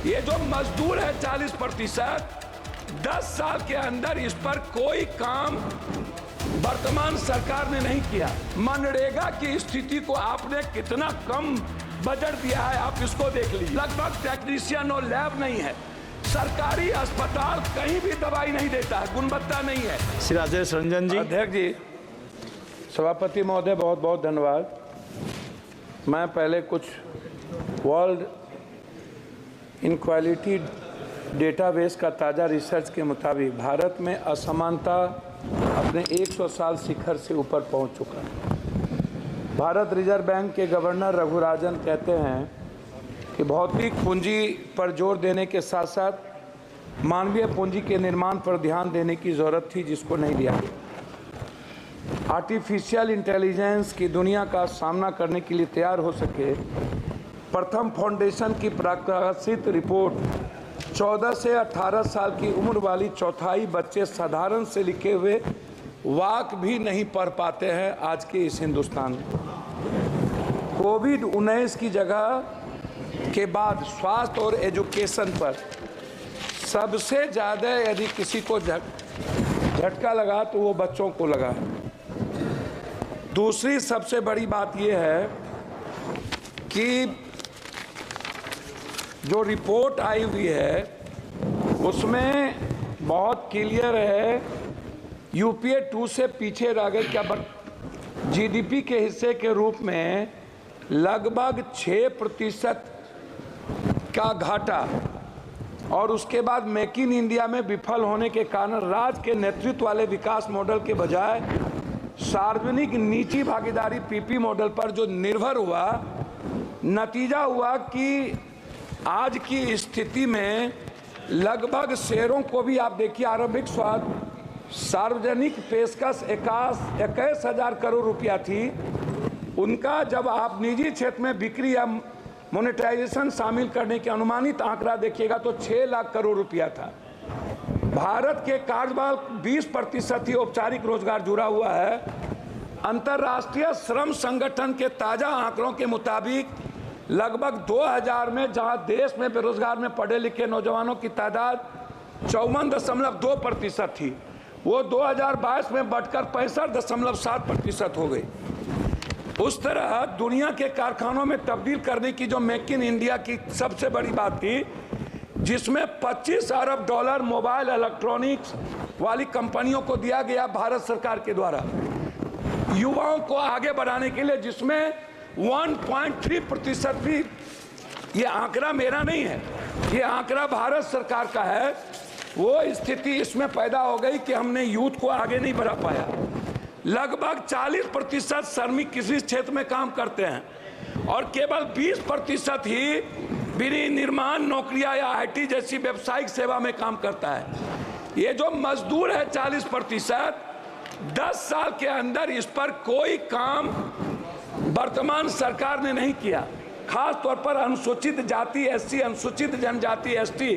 ये जो मजदूर है 40%, 10 साल के अंदर इस पर कोई काम वर्तमान सरकार ने नहीं किया। मनरेगा की स्थिति को आपने कितना कम बजट दिया है, आप इसको देख लीजिए। लगभग टेक्नीशियन और लैब नहीं है। सरकारी अस्पताल कहीं भी दवाई नहीं देता है, गुणवत्ता नहीं है। श्री राजेश रंजन जी। अध्यक्ष जी, सभापति महोदय बहुत बहुत धन्यवाद। मैं पहले कुछ वर्ल्ड इनक्वालिटी डेटाबेस का ताज़ा रिसर्च के मुताबिक भारत में असमानता अपने 100 साल शिखर से ऊपर पहुंच चुका है। भारत रिजर्व बैंक के गवर्नर रघुराजन कहते हैं कि भौतिक पूंजी पर जोर देने के साथ साथ मानवीय पूंजी के निर्माण पर ध्यान देने की ज़रूरत थी, जिसको नहीं दिया गया। आर्टिफिशियल इंटेलिजेंस की दुनिया का सामना करने के लिए तैयार हो सके, प्रथम फाउंडेशन की प्रकाशित रिपोर्ट 14 से 18 साल की उम्र वाली चौथाई बच्चे साधारण से लिखे हुए वाक भी नहीं पढ़ पाते हैं आज के इस हिंदुस्तान में। कोविड-19 की जगह के बाद स्वास्थ्य और एजुकेशन पर सबसे ज़्यादा यदि किसी को झटका लगा तो वो बच्चों को लगा है। दूसरी सबसे बड़ी बात यह है कि जो रिपोर्ट आई हुई है उसमें बहुत क्लियर है, यूपीए 2 से पीछे रह गए। क्या जीडीपी के हिस्से के रूप में लगभग 6% का घाटा, और उसके बाद मेक इन इंडिया में विफल होने के कारण राज्य के नेतृत्व वाले विकास मॉडल के बजाय सार्वजनिक निजी भागीदारी पीपी मॉडल पर जो निर्भर हुआ, नतीजा हुआ कि आज की स्थिति में लगभग शेयरों को भी आप देखिए, आरंभिक सार्वजनिक पेशकश 21,000 करोड़ रुपया थी, उनका जब आप निजी क्षेत्र में बिक्री या मोनेटाइजेशन शामिल करने के अनुमानित आंकड़ा देखिएगा तो 6 लाख करोड़ रुपया था। भारत के कार्यबल 20% ही औपचारिक रोजगार जुड़ा हुआ है। अंतर्राष्ट्रीय श्रम संगठन के ताजा आंकड़ों के मुताबिक लगभग 2000 में जहां देश में बेरोजगार में पढ़े लिखे नौजवानों की तादाद 54.2% थी, वो 2022 में बढ़कर 65.7% हो गई। उस तरह दुनिया के कारखानों में तब्दील करने की जो मेक इन इंडिया की सबसे बड़ी बात थी, जिसमें 25 अरब डॉलर मोबाइल इलेक्ट्रॉनिक्स वाली कंपनियों को दिया गया भारत सरकार के द्वारा युवाओं को आगे बढ़ाने के लिए, जिसमें 1.3% भी, ये आंकड़ा मेरा नहीं है, ये आंकड़ा भारत सरकार का है। वो स्थिति इसमें पैदा हो गई कि हमने यूथ को आगे नहीं बढ़ा पाया। लगभग 40% श्रमिक किसी क्षेत्र में काम करते हैं और केवल 20% ही विनिर्माण नौकरियां या आईटी जैसी व्यावसायिक सेवा में काम करता है। ये जो मजदूर है 40%, 10 साल के अंदर इस पर कोई काम वर्तमान सरकार ने नहीं किया। खास तौर पर अनुसूचित जाति एससी, अनुसूचित जनजाति एसटी,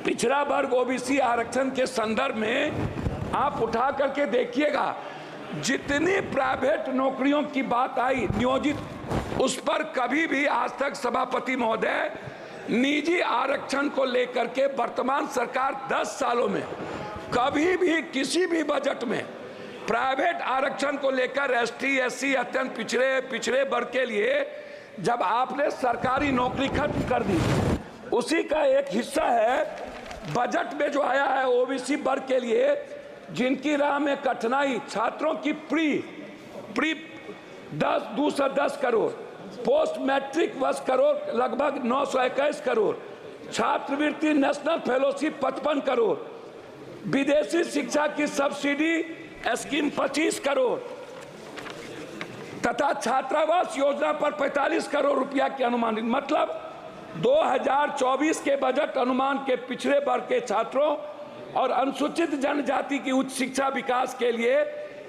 पिछड़ा वर्ग ओबीसी आरक्षण के संदर्भ में आप उठा करके देखिएगा, जितनी प्राइवेट नौकरियों की बात आई नियोजित, उस पर कभी भी आज तक सभापति महोदय निजी आरक्षण को लेकर के वर्तमान सरकार 10 सालों में कभी भी किसी भी बजट में प्राइवेट आरक्षण को लेकर एसटी एससी अत्यंत पिछड़े वर्ग के लिए जब आपने सरकारी नौकरी खत्म कर दी, उसी का एक हिस्सा है बजट में जो आया है ओबीसी वर्ग के लिए, जिनकी राह में कठिनाई, छात्रों की pre 210 crore, post matric 10 crore, लगभग 921 करोड़, छात्रवृत्ति नेशनल फेलोशिप 55 करोड़, विदेशी शिक्षा की सब्सिडी स्कीम 25 करोड़ तथा छात्रावास योजना पर 45 करोड़ रुपया के अनुमानित, मतलब 2024 के बजट अनुमान के पिछड़े वर्ग के छात्रों और अनुसूचित जनजाति की उच्च शिक्षा विकास के लिए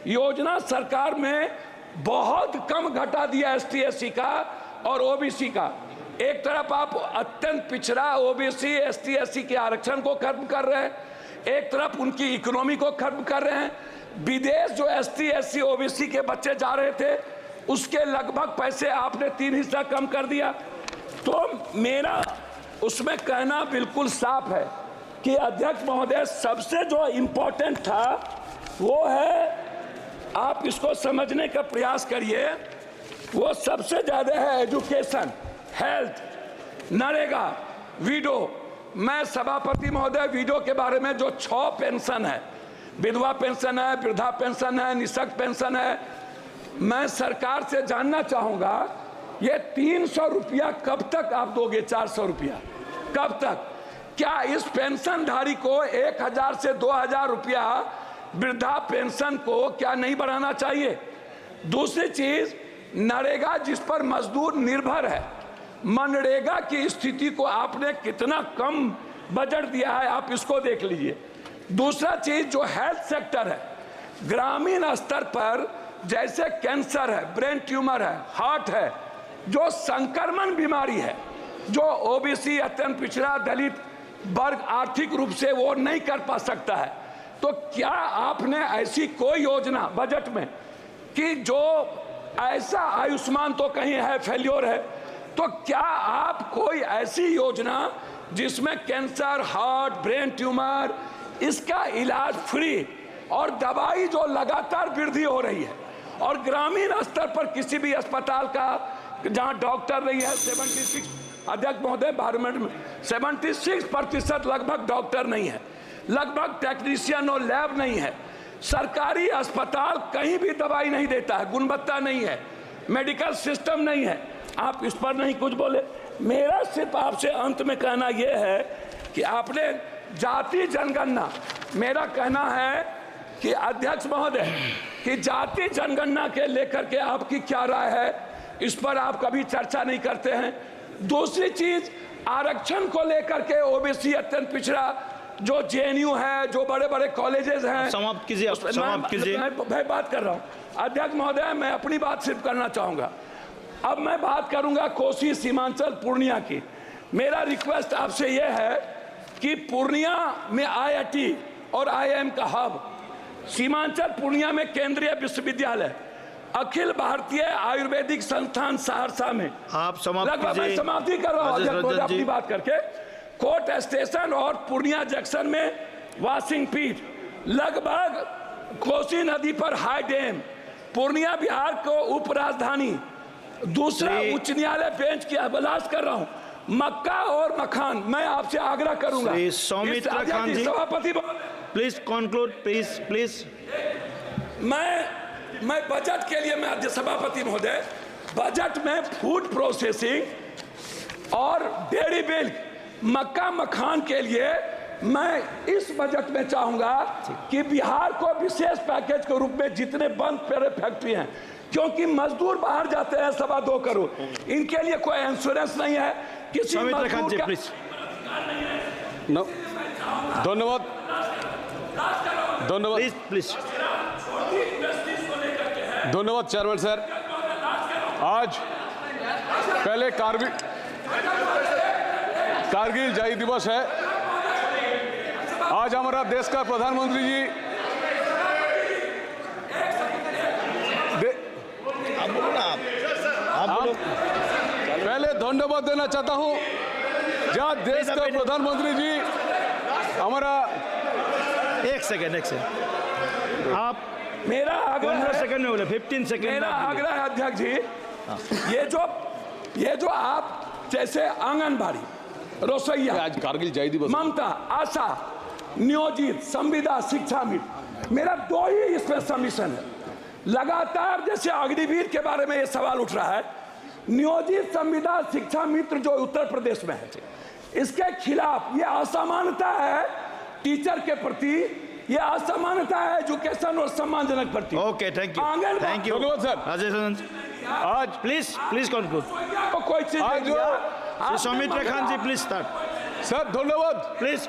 योजना सरकार में बहुत कम घटा दिया एसटी एससी का और ओबीसी का। एक तरफ आप अत्यंत पिछड़ा ओबीसी एसटी एससी के आरक्षण को खत्म कर रहे हैं, एक तरफ उनकी इकोनॉमी को खत्म कर रहे हैं। विदेश जो एसटी एससी ओबीसी के बच्चे जा रहे थे उसके लगभग पैसे आपने 3 हिस्सा कम कर दिया। तो मेरा उसमें कहना बिल्कुल साफ है कि अध्यक्ष महोदय सबसे जो इम्पोर्टेंट था वो है, आप इसको समझने का प्रयास करिए, वो सबसे ज़्यादा है एजुकेशन, हेल्थ, नरेगा, विडो। मैं सभापति महोदय विडो के बारे में जो 6 पेंशन है, विधवा पेंशन है, वृद्धा पेंशन है, निःशक्त पेंशन है, मैं सरकार से जानना चाहूँगा ये 300 रुपया कब तक आप दोगे? 400 रुपया कब तक? क्या इस पेंशनधारी को 1000 से 2000 रुपया वृद्धा पेंशन को क्या नहीं बढ़ाना चाहिए? दूसरी चीज, नरेगा जिस पर मजदूर निर्भर है, मनरेगा की स्थिति को आपने कितना कम बजट दिया है, आप इसको देख लीजिए। दूसरा चीज जो हेल्थ सेक्टर है, ग्रामीण स्तर पर जैसे कैंसर है, ब्रेन ट्यूमर है, हार्ट है, जो संक्रमण बीमारी है, जो ओबीसी, अत्यंत पिछड़ा, दलित वर्ग आर्थिक रूप से वो नहीं कर पा सकता है, तो क्या आपने ऐसी कोई योजना बजट में कि जो ऐसा, आयुष्मान तो कहीं है फेल्योर है, तो क्या आप कोई ऐसी योजना जिसमें कैंसर, हार्ट, ब्रेन ट्यूमर, इसका इलाज फ्री और दवाई जो लगातार वृद्धि हो रही है, और ग्रामीण स्तर पर किसी भी अस्पताल का जहां डॉक्टर नहीं है, 76 अध्यक्ष महोदय पार्लियामेंट में 76% लगभग डॉक्टर नहीं है, लगभग टेक्नीशियन और लैब नहीं है, सरकारी अस्पताल कहीं भी दवाई नहीं देता है, गुणवत्ता नहीं है, मेडिकल सिस्टम नहीं है, आप इस पर नहीं कुछ बोले। मेरा सिर्फ आपसे अंत में कहना यह है कि आपने जाति जनगणना, मेरा कहना है कि अध्यक्ष महोदय कि जाति जनगणना के लेकर के आपकी क्या राय है, इस पर आप कभी चर्चा नहीं करते हैं। दूसरी चीज, आरक्षण को लेकर के ओबीसी, अत्यंत पिछड़ा, जो जेएनयू है, जो बड़े बड़े कॉलेजेस हैं, समाप्त कीजिए, समाप्त कीजिए। मैं बात कर रहा हूं अध्यक्ष महोदय, मैं अपनी बात सिर्फ करना चाहूंगा। अब मैं बात करूंगा कोसी, सीमांचल, पूर्णिया की। मेरा रिक्वेस्ट आपसे यह है कि पूर्णिया में IIT और IIM का हब, सीमांचल पूर्णिया में केंद्रीय विश्वविद्यालय, अखिल भारतीय आयुर्वेदिक संस्थान सहरसा में, आप समाप्त लगभग मैं समाप्ति कर रहा हूं अपनी बात करके, कोर्ट स्टेशन और पूर्णिया जंक्शन में वाशिंग पीठ, लगभग कोसी नदी पर हाई डैम, पूर्णिया बिहार को उप राजधानी, दूसरा उच्च न्यायालय बेंच की अभिलाष कर रहा हूं, मक्का और मखान। मैं आपसे आग्रह करूंगा, सौमित्र खान जी, सभापति प्लीज कंक्लूड, प्लीज। मैं बजट के लिए, मैं सभापति महोदय, बजट में फूड प्रोसेसिंग और डेयरी मिल्क, मक्का मखान के लिए मैं इस बजट में चाहूंगा कि बिहार को विशेष पैकेज के रूप में जितने बंद पड़े फैक्ट्री हैं, क्योंकि मजदूर बाहर जाते हैं 2.25 करोड़, इनके लिए कोई इंश्योरेंस नहीं है, किसी मजदूर का। धन्यवाद, धन्यवाद, प्लीज। धन्यवाद चेयरमैन सर। आज पहले कारगिल जय दिवस है। आज हमारा देश का प्रधानमंत्री जी पहले धन्यवाद देना चाहता हूं, जहां देश का प्रधानमंत्री जी हमारा। एक सेकेंड आप मेरा आग्रह 15 सेकंड में बोले, 15 सेकंड। मेरा आग्रह है अध्यक्ष जी, ये जो आप जैसे आंगनबाड़ी, रसोईया, आज कारगिल जय दिवस, ममता, आशा, नियोजित, संविदा, शिक्षा मित्र, मेरा 2 ही इसमें सबमिशन है। लगातार जैसे अग्निवीर के बारे में ये सवाल उठ रहा है, नियोजित, संविदा, शिक्षा मित्र जो उत्तर प्रदेश में है, इसके खिलाफ ये असमानता है टीचर के प्रति, ये असमानता है एजुकेशन और सम्मानजनक प्रति। Okay, thank you, thank you धन्यवाद सर। आज प्लीज कंक्लूड। कोई चीज आज सौमित्र खान जी प्लीज स्टार्ट। सर धन्यवाद प्लीज